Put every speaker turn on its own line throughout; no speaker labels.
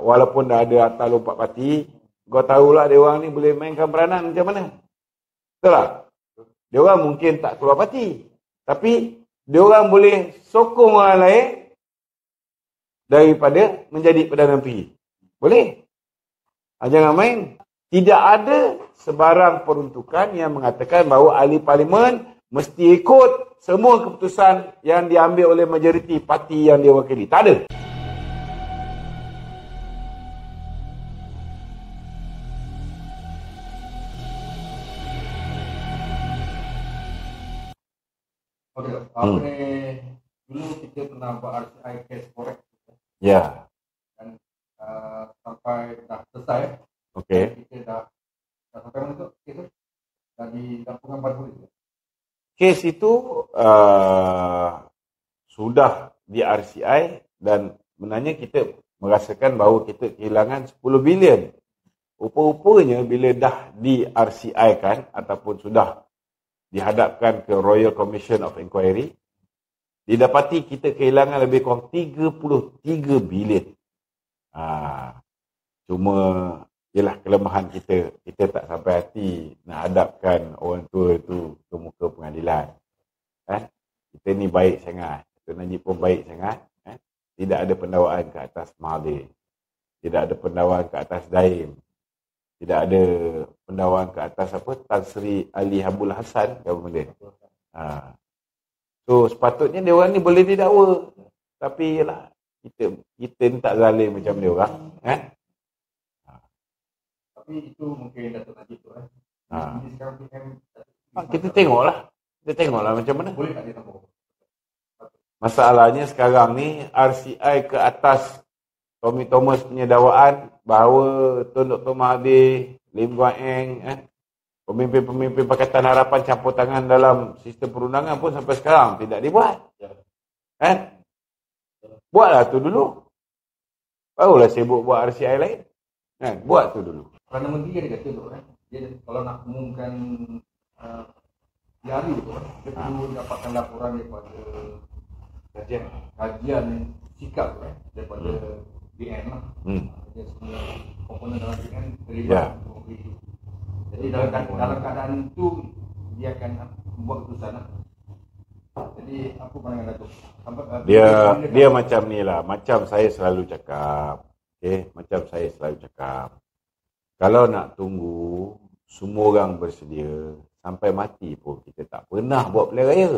walaupun dah ada akta lompat parti, kau tahulah dia orang ni boleh mainkan peranan macam mana. Betul tak? Dia orang mungkin tak keluar parti, tapi dia orang boleh sokong orang lain daripada menjadi Perdana Menteri. Boleh. Jangan main. Tidak ada sebarang peruntukan yang mengatakan bahawa ahli parlimen mesti ikut semua keputusan yang diambil oleh majoriti parti yang dia wakili. Tak ada.
Okey, apa ni, dulu kita pernah buat RCI case forex.
Ya.
Dan sampai dah selesai.
Okey.
Kita dah sampai mana tu? Kes tu? Dah di Dampungan Baru itu.
Kes itu sudah di RCI dan sebenarnya kita merasakan bahawa kita kehilangan 10 bilion. Rupa-rupanya bila dah di RCI kan ataupun sudah dihadapkan ke Royal Commission of Inquiry, didapati kita kehilangan lebih kurang 33 bilion. Cuma ialah kelemahan kita tak sampai hati nak hadapkan orang tua itu ke muka pengadilan. Kita ni baik sangat. Dato' Najib pun baik sangat. Tidak ada pendakwaan ke atas Mahathir. Tidak ada pendakwaan ke atas Daim. Tidak ada pendakwaan ke atas Tan Sri Ali Habul Hassan government. So sepatutnya dia orang ni boleh didakwa. Tapi yalah, kita ni tak zalim macam dia orang.
Tapi itu mungkin Dato' Najib tu Jadi sekarang PM
kita tengoklah. Kita tengoklah macam mana.
boleh tak dia tambah?
Masalahnya sekarang ni RCI ke atas Tommy Thomas punya dakwaan bahawa Tun Dr. Mahathir, Lim Guan Eng, pemimpin-pemimpin Pakatan Harapan campur tangan dalam sistem perundangan pun sampai sekarang tidak dibuat. Buatlah tu dulu. Barulah sibuk buat RCI lain. Buat tu dulu.
Perdana Menteri dia kata tu dia kalau nak umumkan diari tu dia perlu dapatkan laporan daripada kajian sikap daripada BN lah. Dia semua komponen dalam BN terlibat. Jadi dalam keadaan itu dia akan membuat keputusan lah. Jadi apa pandangan Datuk?
Dia macam ni lah. Macam saya selalu cakap. Macam saya selalu cakap. Kalau nak tunggu semua orang bersedia sampai mati pun kita tak pernah buat pilihan raya.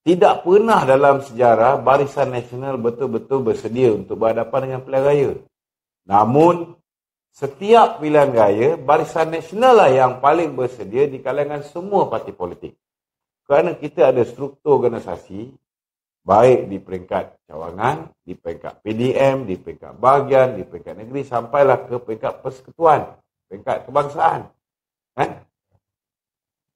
Tidak pernah dalam sejarah Barisan Nasional betul-betul bersedia untuk berhadapan dengan pilihan raya. Namun setiap pilihan raya Barisan Nasional lah yang paling bersedia di kalangan semua parti politik. Kerana kita ada struktur organisasi baik di peringkat cawangan, di peringkat PDM, di peringkat bahagian, di peringkat negeri, sampailah ke peringkat persekutuan, peringkat kebangsaan.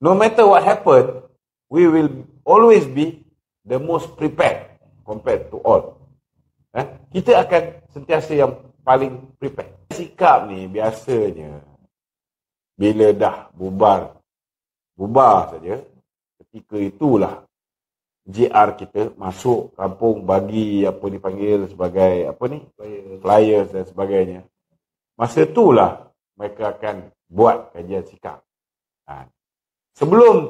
No matter what happen, we will always be the most prepared compared to all. Kita akan sentiasa yang paling prepared. Sikap ni biasanya bila dah bubar saja, ketika itulah JR kita masuk kampung bagi apa dipanggil sebagai flyers dan sebagainya. Masa itulah mereka akan buat kajian sikap. Sebelum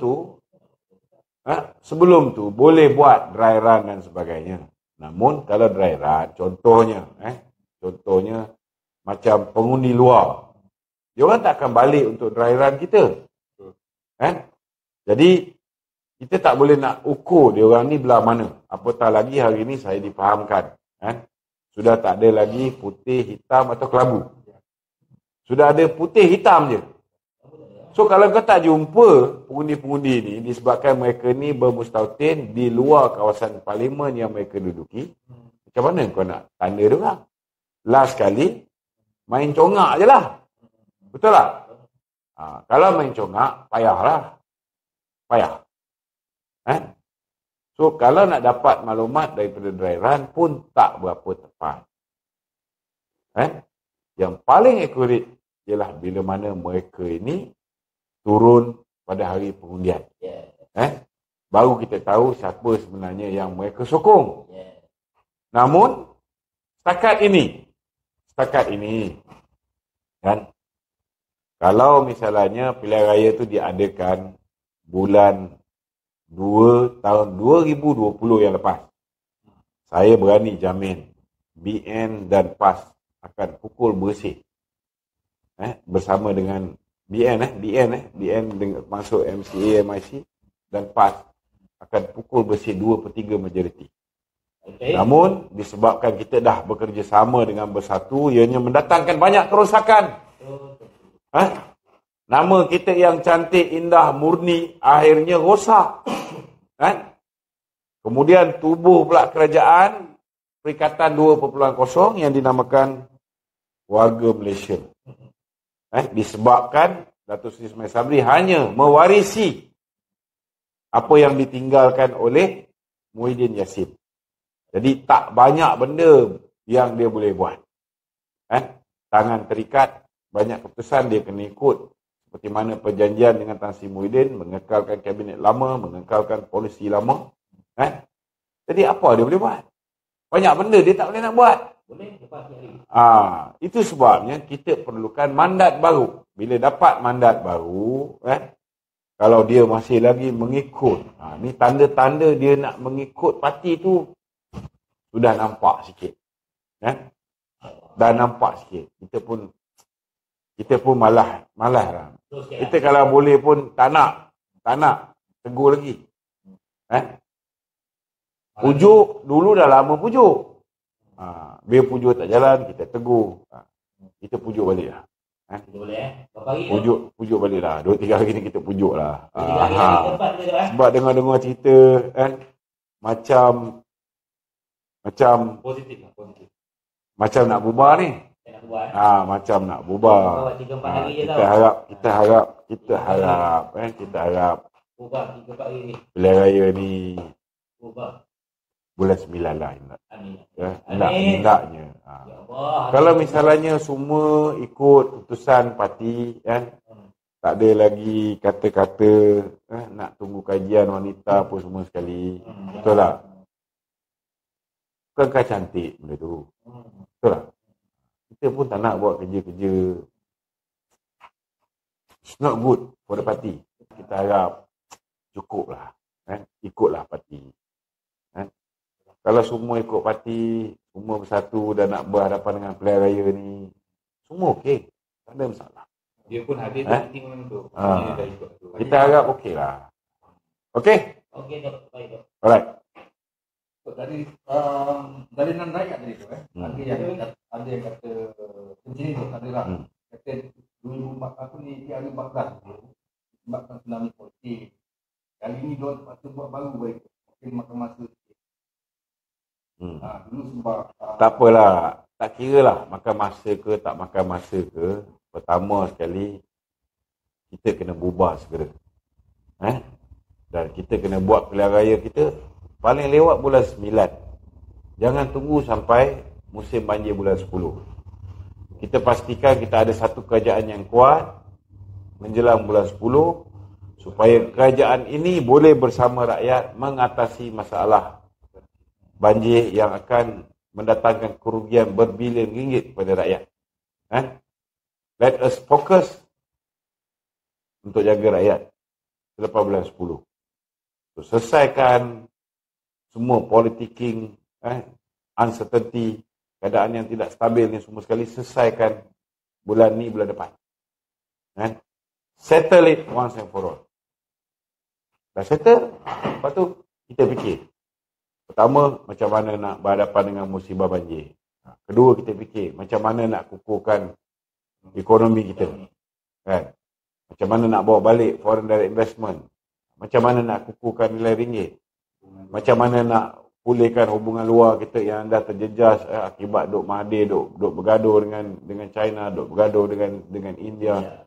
tu boleh buat dry run dan sebagainya. Namun kalau dry run, contohnya macam pengundi luar, dia orang tak akan balik untuk dry run kita. Jadi kita tak boleh nak ukur dia orang ni belah mana. Apatah lagi hari ni saya difahamkan. Sudah tak ada lagi putih, hitam atau kelabu. Sudah ada putih, hitam je. So kalau kau tak jumpa pengundi-pengundi ni disebabkan mereka ni bermustautin di luar kawasan parlimen yang mereka duduki, macam mana kau nak tanda dia orang? Last kali main congak je lah. Betul tak? Kalau main congak, payahlah. Payah. So kalau nak dapat maklumat daripada dry run pun tak berapa tepat. Yang paling akurat ialah bila mana mereka ini turun pada hari pengundian. Baru kita tahu siapa sebenarnya yang mereka sokong. Namun setakat ini kan, kalau misalnya pilihan raya itu diadakan bulan 2 tahun 2020 yang lepas, saya berani jamin BN dan PAS akan pukul bersih bersama dengan BN dengan masuk MCA, MIC dan PAS akan pukul bersih 2/3 majoriti. Okay. Namun disebabkan kita dah bekerjasama dengan Bersatu, ianya mendatangkan banyak kerosakan. Nama kita yang cantik, indah, murni akhirnya rosak. Kemudian tubuh pula kerajaan Perikatan 2.0 yang dinamakan Warga Malaysia. Disebabkan Datuk Seri Ismail Sabri hanya mewarisi apa yang ditinggalkan oleh Muhyiddin Yassin. Jadi tak banyak benda yang dia boleh buat. Tangan terikat, banyak keputusan dia kena ikut. Seperti mana perjanjian dengan Tan Sri Muhyiddin, mengekalkan kabinet lama, mengekalkan polisi lama. Jadi apa dia boleh buat? Banyak benda dia tak boleh nak buat. Itu sebabnya kita perlukan mandat baru. Bila dapat mandat baru, kalau dia masih lagi mengikut, ni tanda-tanda dia nak mengikut parti tu sudah nampak sikit. Dah nampak sikit. Kita pun malas lah. Kita kalau boleh pun tak nak tegur lagi. Pujuk dulu dah lama pujuk. Bila pujuk tak jalan, kita tegur. Kita pujuk balik lah. Pujuk balik lah. 2-3 hari ni kita pujuk lah. Sebab dengar-dengar cerita macam
positif.
Macam nak bubar ni. Macam nak bubar. Kita harap pilihan raya ni bulan 9 lah. Hendaknya. Kalau misalnya semua ikut putusan parti, tak ada lagi kata-kata nak tunggu kajian wanita pun semua sekali. Betul tak? Bukankah cantik benda tu? Betul tak? Kita pun tak nak buat kerja-kerja. It's not good for the party. Kita harap cukup lah. Ikutlah parti. Kalau semua ikut parti, semua bersatu dan nak berhadapan dengan pilihan raya ni, semua okey. Tak ada masalah.
Dia pun habis meeting tu.
Kita harap okey lah. Okey?
Okey, baik.
Alright.
Dari dalilan rakyat tadi tu ada yang kata sini tu ada lah. Kata 2014 sebabkan tsunami politik. Kali ni dia terpaksa buat baru baik. Mungkin makan masa sikit. Dulu sebab
tak apalah. Tak kira lah makan masa ke tak makan masa ke. Pertama sekali kita kena bubar segera. Dan kita kena buat pilihan raya kita paling lewat bulan 9. Jangan tunggu sampai musim banjir bulan 10. Kita pastikan kita ada satu kerajaan yang kuat menjelang bulan 10 supaya kerajaan ini boleh bersama rakyat mengatasi masalah banjir yang akan mendatangkan kerugian berbilion ringgit kepada rakyat. Let us focus untuk jaga rakyat selepas bulan 10. Selesaikan semua politicking, uncertainty, keadaan yang tidak stabil ni semua sekali, selesaikan bulan ni, bulan depan. Settle it once and for all. Dah settle, lepas tu kita fikir. Pertama, macam mana nak berhadapan dengan musibah banjir. Kedua, kita fikir macam mana nak kukuhkan ekonomi kita. Macam mana nak bawa balik foreign direct investment. Macam mana nak kukuhkan nilai ringgit. Macam mana nak pulihkan hubungan luar kita yang dah terjejas akibat duk Mahathir, duk bergaduh dengan China, duk bergaduh dengan India.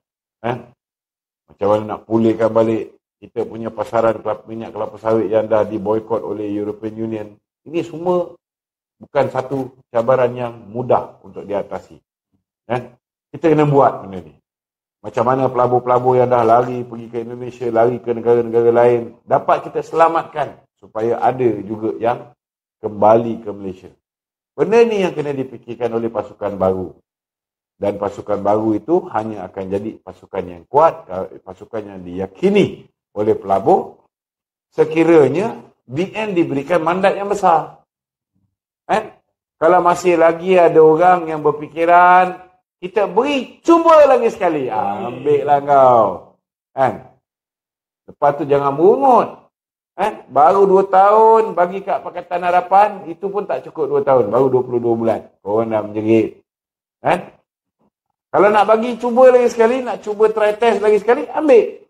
Macam mana nak pulihkan balik kita punya pasaran minyak kelapa sawit yang dah diboykot oleh European Union. Ini semua bukan satu cabaran yang mudah untuk diatasi. Kita kena buat benda ni. Macam mana pelabur-pelabur yang dah lari pergi ke Indonesia, lari ke negara-negara lain, dapat kita selamatkan supaya ada juga yang kembali ke Malaysia. Benda ni yang kena dipikirkan oleh pasukan baru. Dan pasukan baru itu hanya akan jadi pasukan yang kuat, pasukan yang diyakini oleh pelabur, sekiranya BN diberikan mandat yang besar. Kalau masih lagi ada orang yang berfikiran, kita beri, cuba lagi sekali. Ambil lah kau. Lepas tu jangan berungut. Baru 2 tahun bagi kat Pakatan Harapan, itu pun tak cukup 2 tahun. Baru 22 bulan. Korang dah menjerit. Kalau nak bagi, cuba lagi sekali. Nak cuba try test lagi sekali, ambil.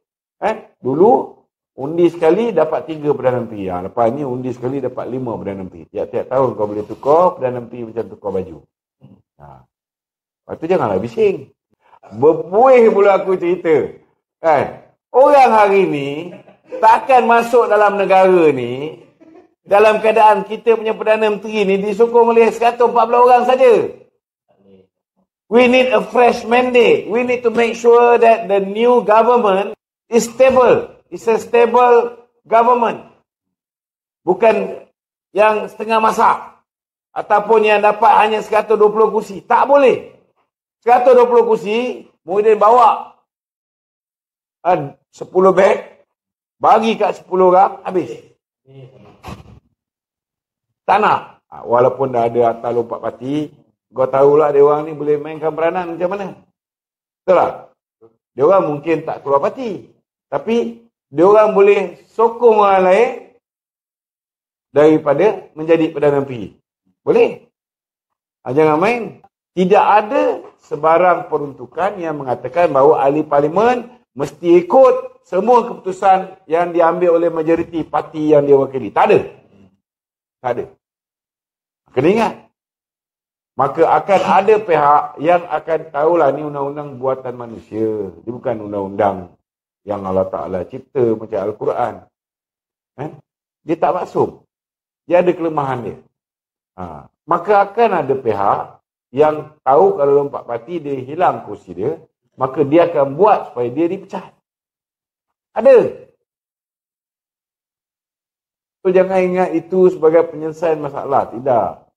Dulu, undi sekali dapat 3 Perdana Menteri. Lepas ni undi sekali dapat 5 Perdana Menteri. Tiap-tiap tahun kau boleh tukar Perdana Menteri macam tukar baju. Lepas tu janganlah bising. Berpuih pula aku cerita. Orang hari ni takkan masuk dalam negara ni dalam keadaan kita punya Perdana Menteri ni disokong oleh 140 orang saja. We need a fresh mandate. We need to make sure that the new government is stable. It's a stable government. Bukan yang setengah masak. Ataupun yang dapat hanya 120 kursi. Tak boleh. 120 kursi, kemudian bawa 10 beg, bagi kat 10 orang, habis. Tak nak. Walaupun dah ada atas lompat parti, kau tahulah dia orang ni boleh mainkan peranan macam mana. Betul tak? Dia orang mungkin tak keluar parti. Tapi, dia orang boleh sokong orang lain daripada menjadi Perdana Menteri. Boleh. Jangan main. Tidak ada sebarang peruntukan yang mengatakan bahawa ahli parlimen mesti ikut semua keputusan yang diambil oleh majoriti parti yang dia wakili. Tak ada. Tak ada. Kena ingat. Maka akan ada pihak yang akan tahulah ni undang-undang buatan manusia. Dia bukan undang-undang yang Allah Ta'ala cipta macam Al-Quran. Dia tak maksum. Dia ada kelemahan dia. Maka akan ada pihak yang tahu kalau lompat parti dia hilang kursi dia, maka dia akan buat supaya dia dipecat. Ada. So jangan ingat itu sebagai penyelesaian masalah. Tidak.